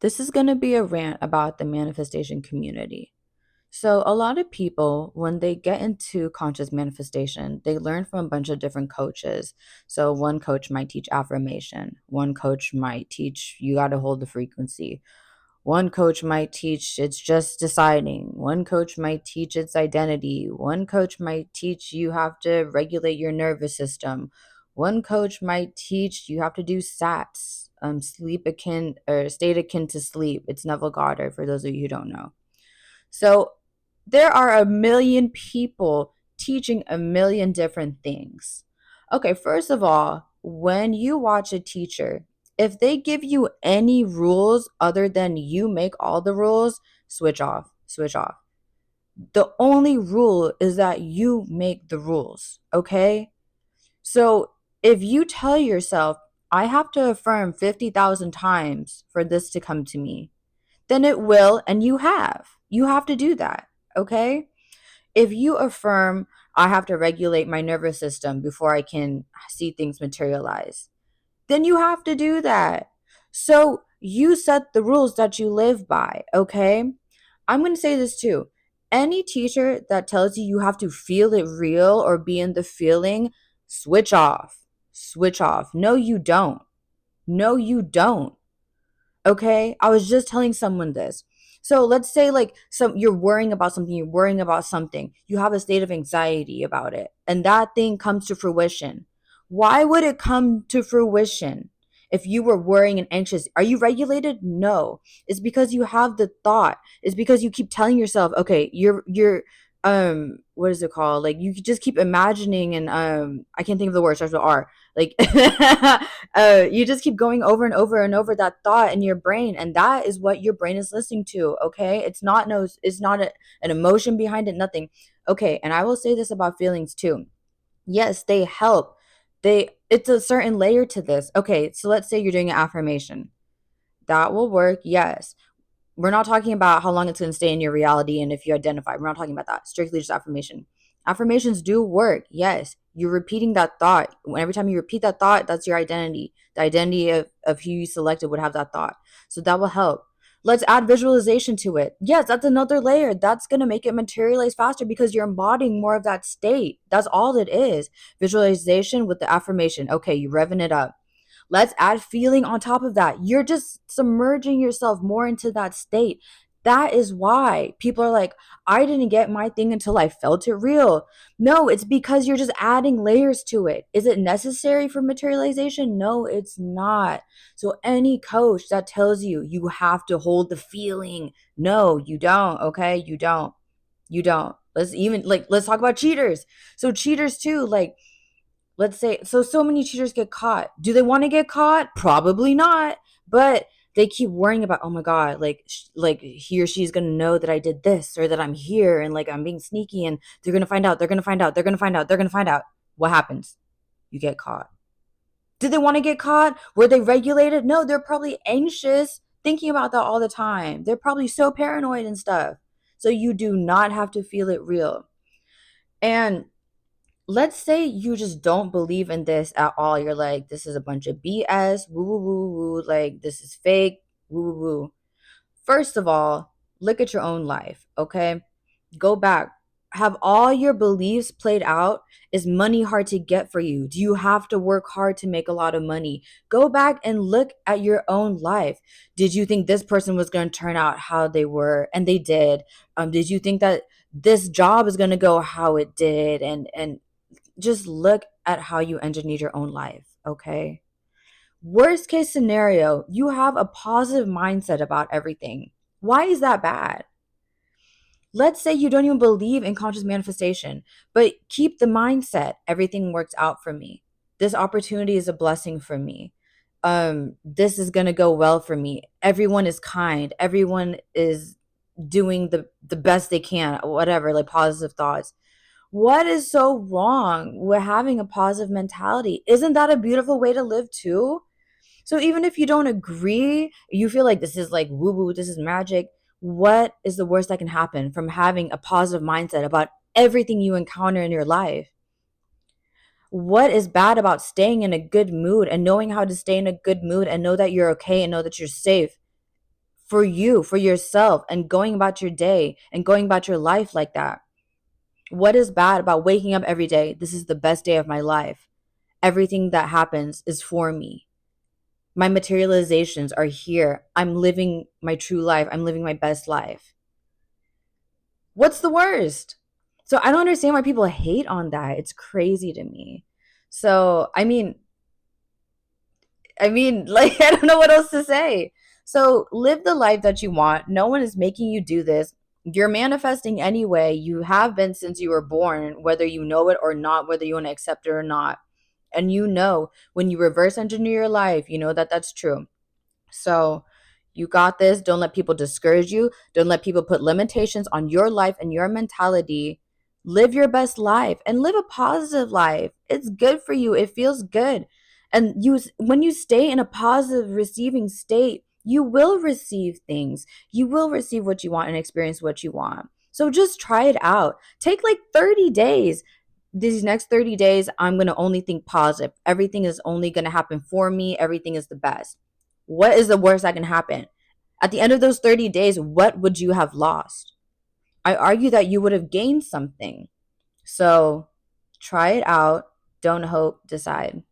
This is going to be a rant about the manifestation community. So, a lot of people, when they get into conscious manifestation, they learn from a bunch of different coaches. So, one coach might teach affirmation, one coach might teach you got to hold the frequency, one coach might teach it's just deciding, one coach might teach it's identity, one coach might teach you have to regulate your nervous system, one coach might teach you have to do SATs, sleep akin or state akin to sleep. It's Neville Goddard for those of you who don't know. So there are a million people teaching a million different things. Okay, first of all, when you watch a teacher, if they give you any rules other than you make all the rules, switch off, switch off. The only rule is that you make the rules, okay? So if you tell yourself, I have to affirm 50,000 times for this to come to me, then it will, and you have. You have to do that, okay? If you affirm, I have to regulate my nervous system before I can see things materialize, then you have to do that. So you set the rules that you live by, okay? I'm going to say this too. Any teacher that tells you you have to feel it real or be in the feeling, switch off. Switch off. No, you don't. No, you don't. Okay? I was just telling someone this. So let's say like you're worrying about something, you're worrying about something. You have a state of anxiety about it, and that thing comes to fruition. Why would it come to fruition? If you were worrying and anxious, are you regulated? No. It's because you have the thought. It's because you keep telling yourself, okay, you're what is it called? Like you just keep imagining and I can't think of the word, starts with R. Like you just keep going over and over and over that thought in your brain, and that is what your brain is listening to. Okay, it's not an emotion behind it, nothing. Okay, and I will say this about feelings too. Yes, they help. It's a certain layer to this. Okay, so let's say you're doing an affirmation, that will work. Yes, we're not talking about how long it's going to stay in your reality and if you identify. We're not talking about that. Strictly just affirmation. Affirmations do work. Yes. You're repeating that thought. Every time you repeat that thought, that's your identity. The identity of who you selected would have that thought. So that will help. Let's add visualization to it. Yes, that's another layer. That's going to make it materialize faster because you're embodying more of that state. That's all it is. Visualization with the affirmation. Okay, you revving it up. Let's add feeling on top of that. You're just submerging yourself more into that state. That is why people are like, I didn't get my thing until I felt it real. No, it's because you're just adding layers to it. Is it necessary for materialization? No, it's not. So, any coach that tells you you have to hold the feeling, no, you don't. Okay. You don't. You don't. Let's talk about cheaters. So, cheaters too, like, let's say so many cheaters get caught. Do they want to get caught? Probably not. But they keep worrying about, oh my god, like he or she's gonna know that I did this or that I'm here and like I'm being sneaky and they're gonna find out, they're gonna find out, they're gonna find out, they're gonna find out. What happens? You get caught. Did they want to get caught? Were they regulated? No, they're probably anxious, thinking about that all the time. They're probably so paranoid and stuff. So you do not have to feel it real. And let's say you just don't believe in this at all. You're like, this is a bunch of BS, woo woo woo woo, like this is fake, woo woo woo. First of all, look at your own life, okay? Go back. Have all your beliefs played out? Is money hard to get for you? Do you have to work hard to make a lot of money? Go back and look at your own life. Did you think this person was going to turn out how they were and they did? Did you think that this job is going to go how it did? And just look at how you engineered your own life, okay? Worst case scenario, you have a positive mindset about everything. Why is that bad? Let's say you don't even believe in conscious manifestation, but keep the mindset everything works out for me. This opportunity is a blessing for me. This is going to go well for me. Everyone is kind. Everyone is doing the best they can, whatever, like positive thoughts. What is so wrong with having a positive mentality? Isn't that a beautiful way to live too? So even if you don't agree, you feel like this is like woo woo, this is magic. What is the worst that can happen from having a positive mindset about everything you encounter in your life? What is bad about staying in a good mood and knowing how to stay in a good mood and know that you're okay and know that you're safe for you, for yourself, and going about your day and going about your life like that. What is bad about waking up every day? This is the best day of my life. Everything that happens is for me. My materializations are here. I'm living my true life. I'm living my best life. What's the worst? So I don't understand why people hate on that. It's crazy to me. So, like, I don't know what else to say. So, live the life that you want. No one is making you do this. You're manifesting anyway. You have been since you were born, whether you know it or not, whether you want to accept it or not. And you know, when you reverse engineer your life, you know that that's true. So you got this. Don't let people discourage you. Don't let people put limitations on your life and your mentality. Live your best life and live a positive life. It's good for you. It feels good. And when you stay in a positive receiving state, you will receive things. You will receive what you want and experience what you want. So just try it out. Take like 30 days. These next 30 days, I'm going to only think positive. Everything is only going to happen for me. Everything is the best. What is the worst that can happen? At the end of those 30 days, what would you have lost? I argue that you would have gained something. So try it out. Don't hope, decide.